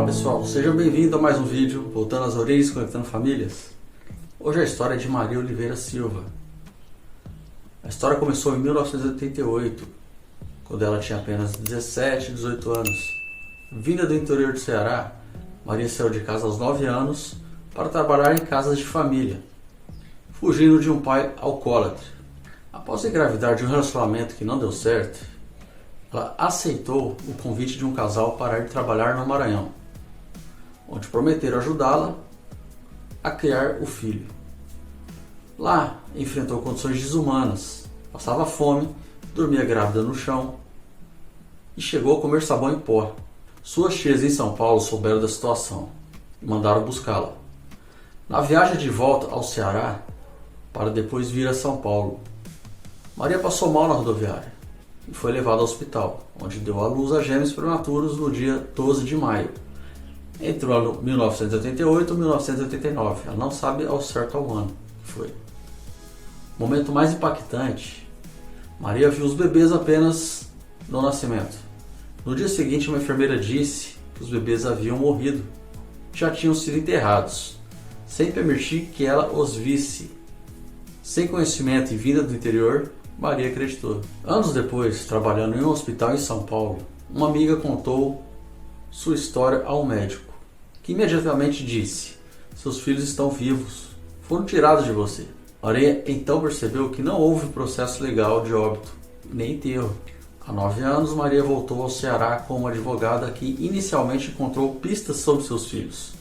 pessoal, sejam bem-vindos a mais um vídeo Voltando às Origens, Conectando Famílias. Hoje a história é de Maria Oliveira Silva. A história começou em 1988, quando ela tinha apenas 17, 18 anos. Vinda do interior do Ceará, Maria saiu de casa aos 9 anos para trabalhar em casas de família, fugindo de um pai alcoólatra. Após engravidar de um relacionamento que não deu certo, ela aceitou o convite de um casal para ir trabalhar no Maranhão, onde prometeram ajudá-la a criar o filho. Lá, enfrentou condições desumanas, passava fome, dormia grávida no chão e chegou a comer sabão em pó. Suas tias em São Paulo souberam da situação e mandaram buscá-la. Na viagem de volta ao Ceará, para depois vir a São Paulo, Maria passou mal na rodoviária e foi levada ao hospital, onde deu à luz a gêmeos prematuros no dia 12 de maio, entre o ano 1988 e 1989. Ela não sabe ao certo ao ano que foi. O momento mais impactante, Maria viu os bebês apenas no nascimento. No dia seguinte, uma enfermeira disse que os bebês haviam morrido, já tinham sido enterrados, sem permitir que ela os visse. Sem conhecimento e vinda do interior, Maria acreditou. Anos depois, trabalhando em um hospital em São Paulo, uma amiga contou sua história ao médico, que imediatamente disse: "Seus filhos estão vivos, foram tirados de você." Maria então percebeu que não houve processo legal de óbito, nem enterro. Há 9 anos, Maria voltou ao Ceará como advogada que inicialmente encontrou pistas sobre seus filhos,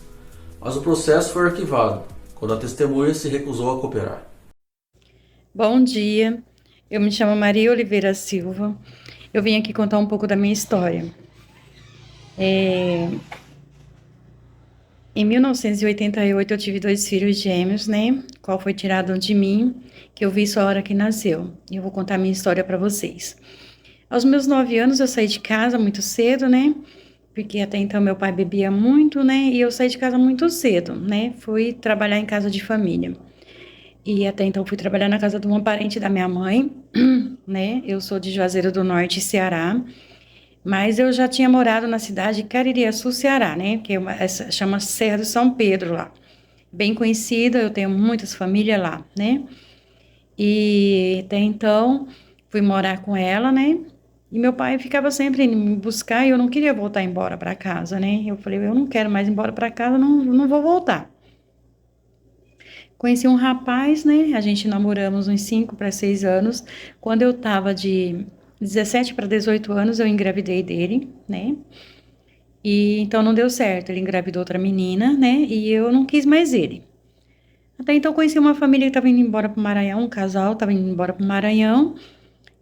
mas o processo foi arquivado quando a testemunha se recusou a cooperar. Bom dia, eu me chamo Maria Oliveira Silva. Eu vim aqui contar um pouco da minha história. Em 1988 eu tive 2 filhos gêmeos, né? Qual foi tirado de mim, que eu vi só a hora que nasceu. E eu vou contar a minha história para vocês. Aos meus 9 anos eu saí de casa muito cedo, né? Porque até então meu pai bebia muito, né? E eu saí de casa muito cedo, né? Fui trabalhar em casa de família. E até então fui trabalhar na casa de uma parente da minha mãe, né? Eu sou de Juazeiro do Norte, Ceará. Mas eu já tinha morado na cidade de Caririaçu, Ceará, né? Que chama Serra do São Pedro lá. Bem conhecida, eu tenho muitas famílias lá, né? E até então fui morar com ela, né? E meu pai ficava sempre indo me buscar e eu não queria voltar embora para casa, né? Eu falei, eu não quero mais ir embora para casa, não vou voltar. Conheci um rapaz, né? A gente namoramos uns 5 para 6 anos. Quando eu tava de 17 para 18 anos, eu engravidei dele, né? E então não deu certo. Ele engravidou outra menina, né? E eu não quis mais ele. Até então conheci uma família que estava indo embora para o Maranhão, um casal estava indo embora para o Maranhão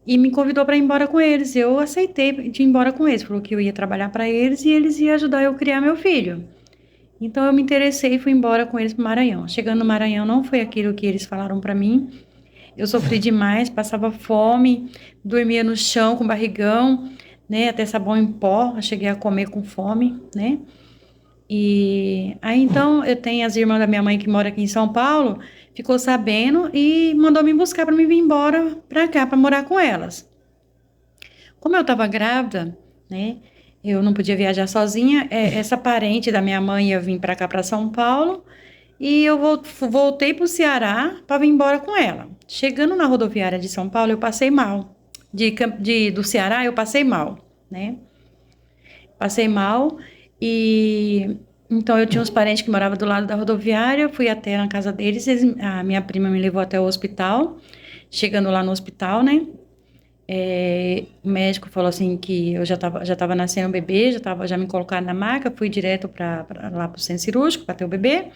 e me convidou para ir embora com eles. Eu aceitei de ir embora com eles, falou que eu ia trabalhar para eles e eles iam ajudar eu a criar meu filho. Então eu me interessei e fui embora com eles para o Maranhão. Chegando no Maranhão não foi aquilo que eles falaram para mim. Eu sofri demais, passava fome, dormia no chão com barrigão, né? Até sabão em pó, eu cheguei a comer com fome, né? E aí então eu tenho as irmãs da minha mãe que mora aqui em São Paulo, ficou sabendo e mandou me buscar para me vir embora para cá, para morar com elas. Como eu estava grávida, né? Eu não podia viajar sozinha, essa parente da minha mãe ia vir para cá, para São Paulo, e eu voltei para o Ceará para vir embora com ela. Chegando na rodoviária de São Paulo, eu passei mal. Do Ceará, eu passei mal, né? Passei mal e... Então, eu tinha uns parentes que moravam do lado da rodoviária, eu fui até na casa deles, a minha prima me levou até o hospital. Chegando lá no hospital, né? O médico falou assim que eu já tava nascendo um bebê, já me colocaram na maca, fui direto lá pro centro cirúrgico para ter o bebê.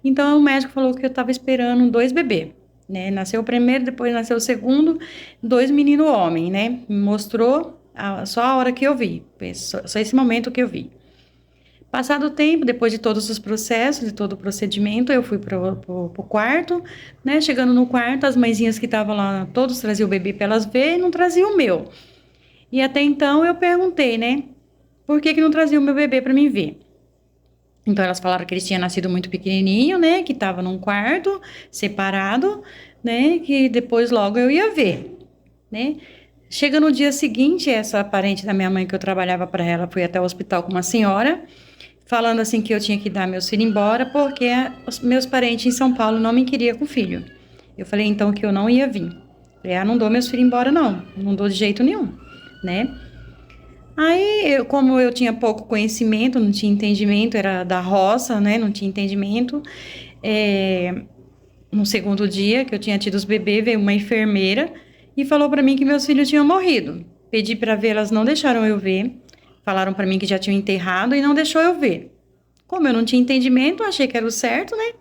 Então, o médico falou que eu estava esperando 2 bebês, né? Nasceu o primeiro, depois nasceu o segundo, 2 meninos homens, né? Me mostrou só a hora que eu vi, só esse momento que eu vi. Passado o tempo, depois de todos os processos, de todo o procedimento, eu fui pro quarto, né? Chegando no quarto, as mãezinhas que estavam lá, todos traziam o bebê para elas verem e não traziam o meu. E até então eu perguntei, né? Por que não traziam o meu bebê para mim ver? Então, elas falaram que eles tinham nascido muito pequenininho, né? Que estava num quarto, separado, né? Que depois logo eu ia ver, né? Chega no dia seguinte, essa parente da minha mãe que eu trabalhava para ela, foi até o hospital com uma senhora, falando assim que eu tinha que dar meus filhos embora porque os meus parentes em São Paulo não me queriam com filho. Eu falei então que eu não ia vir. Falei, não dou meus filhos embora não dou de jeito nenhum, né? Aí, como eu tinha pouco conhecimento, não tinha entendimento, era da roça, né? Não tinha entendimento. No segundo dia que eu tinha tido os bebês, veio uma enfermeira e falou para mim que meus filhos tinham morrido. Pedi para ver, elas não deixaram eu ver. Falaram para mim que já tinham enterrado e não deixou eu ver. Como eu não tinha entendimento, achei que era o certo, né?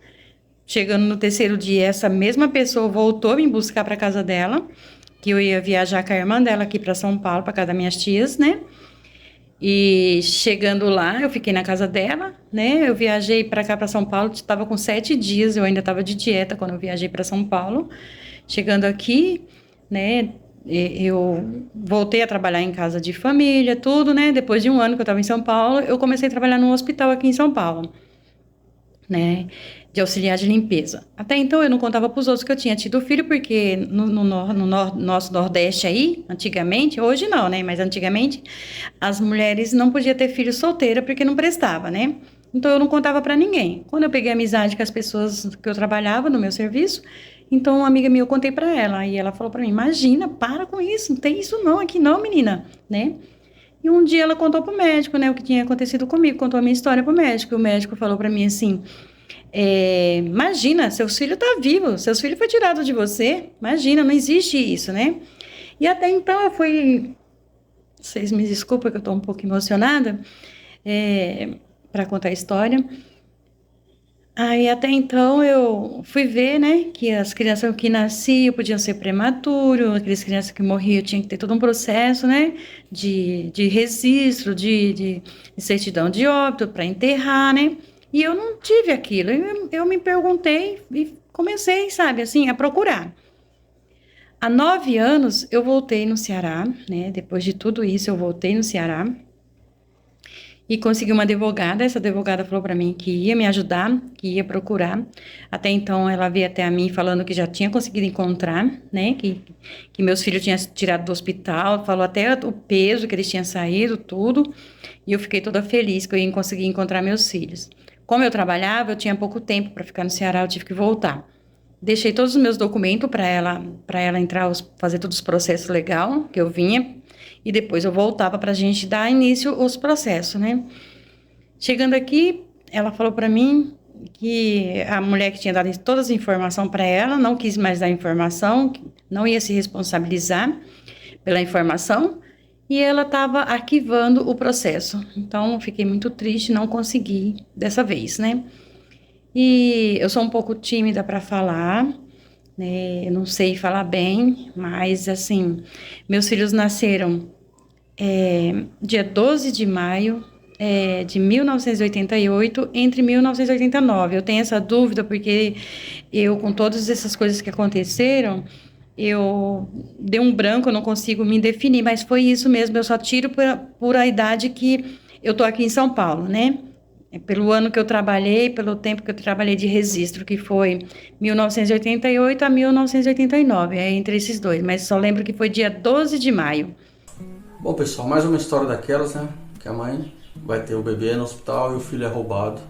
Chegando no terceiro dia, essa mesma pessoa voltou me buscar para casa dela, que eu ia viajar com a irmã dela aqui para São Paulo, para casa das minhas tias, né? E chegando lá, eu fiquei na casa dela, né? Eu viajei para cá, para São Paulo, estava com 7 dias, eu ainda estava de dieta quando eu viajei para São Paulo. Chegando aqui, né? Eu voltei a trabalhar em casa de família, tudo, né? Depois de um ano que eu estava em São Paulo, eu comecei a trabalhar num hospital aqui em São Paulo, né? De auxiliar de limpeza. Até então eu não contava para os outros que eu tinha tido filho, porque no nosso Nordeste aí, antigamente, hoje não, né? Mas antigamente, as mulheres não podiam ter filho solteira porque não prestava, né? Então eu não contava para ninguém. Quando eu peguei amizade com as pessoas que eu trabalhava no meu serviço, então uma amiga minha eu contei para ela, e ela falou para mim: imagina, para com isso, não tem isso não, aqui não, menina, né? E um dia ela contou pro médico, né, o que tinha acontecido comigo, contou a minha história pro médico. O médico falou para mim assim: imagina, seus filhos tá vivo, seus filhos foi tirado de você, imagina, não existe isso, né? E até então eu fui, vocês me desculpem que eu tô um pouco emocionada, para contar a história. Aí até então eu fui ver, né, que as crianças que nasciam podiam ser prematuros, aquelas crianças que morriam tinha que ter todo um processo, né, de registro, de certidão de óbito para enterrar, né? E eu não tive aquilo. Eu me perguntei e comecei, sabe, assim, a procurar. Há 9 anos eu voltei no Ceará, né? Depois de tudo isso eu voltei no Ceará e consegui uma advogada. Essa advogada falou para mim que ia me ajudar, que ia procurar. Até então ela veio até a mim falando que já tinha conseguido encontrar, né? Que meus filhos tinham tirado do hospital, falou até o peso que eles tinham saído, tudo. E eu fiquei toda feliz que eu ia conseguir encontrar meus filhos. Como eu trabalhava, eu tinha pouco tempo para ficar no Ceará, eu tive que voltar. Deixei todos os meus documentos para ela entrar, fazer todos os processos legais que eu vinha, e depois eu voltava para a gente dar início aos processos, né? Chegando aqui, ela falou para mim que a mulher que tinha dado todas as informações para ela não quis mais dar informação, não ia se responsabilizar pela informação, e ela estava arquivando o processo. Então, fiquei muito triste, não consegui dessa vez, né? E eu sou um pouco tímida para falar, né? Eu não sei falar bem, mas, assim, meus filhos nasceram dia 12 de maio de 1988, entre 1989. Eu tenho essa dúvida porque eu, com todas essas coisas que aconteceram, eu dei um branco, eu não consigo me definir, mas foi isso mesmo, eu só tiro por a idade que eu tô aqui em São Paulo, né? Pelo ano que eu trabalhei, pelo tempo que eu trabalhei de registro, que foi 1988 a 1989, entre esses dois, mas só lembro que foi dia 12 de maio. Bom, pessoal, mais uma história daquelas, né? Que a mãe vai ter o bebê no hospital e o filho é roubado,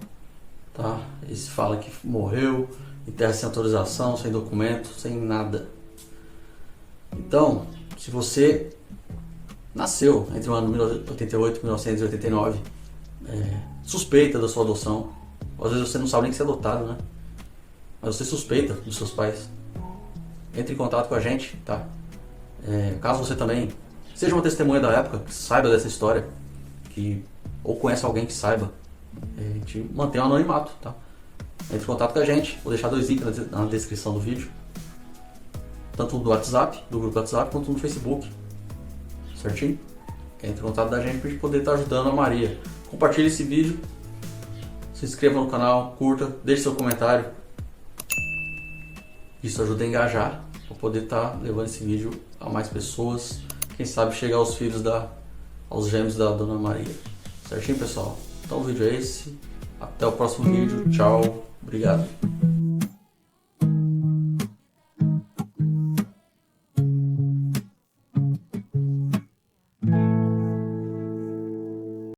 tá? E se fala que morreu, enterra sem autorização, sem documento, sem nada. Então, se você nasceu entre o ano 1988 e 1989, suspeita da sua adoção, às vezes você não sabe nem que você é adotado, né? Mas você suspeita dos seus pais, entre em contato com a gente, tá? Caso você também seja uma testemunha da época, que saiba dessa história, ou conhece alguém que saiba, a gente mantém o anonimato, tá? Entre em contato com a gente, vou deixar 2 links na descrição do vídeo, tanto do WhatsApp, do grupo WhatsApp, quanto no Facebook, certinho? Entre em contato da gente para a gente poder estar ajudando a Maria. Compartilhe esse vídeo, se inscreva no canal, curta, deixe seu comentário. Isso ajuda a engajar, para poder estar levando esse vídeo a mais pessoas. Quem sabe chegar aos filhos aos gêmeos da Dona Maria. Certinho, pessoal? Então o vídeo é esse. Até o próximo vídeo. Tchau. Obrigado.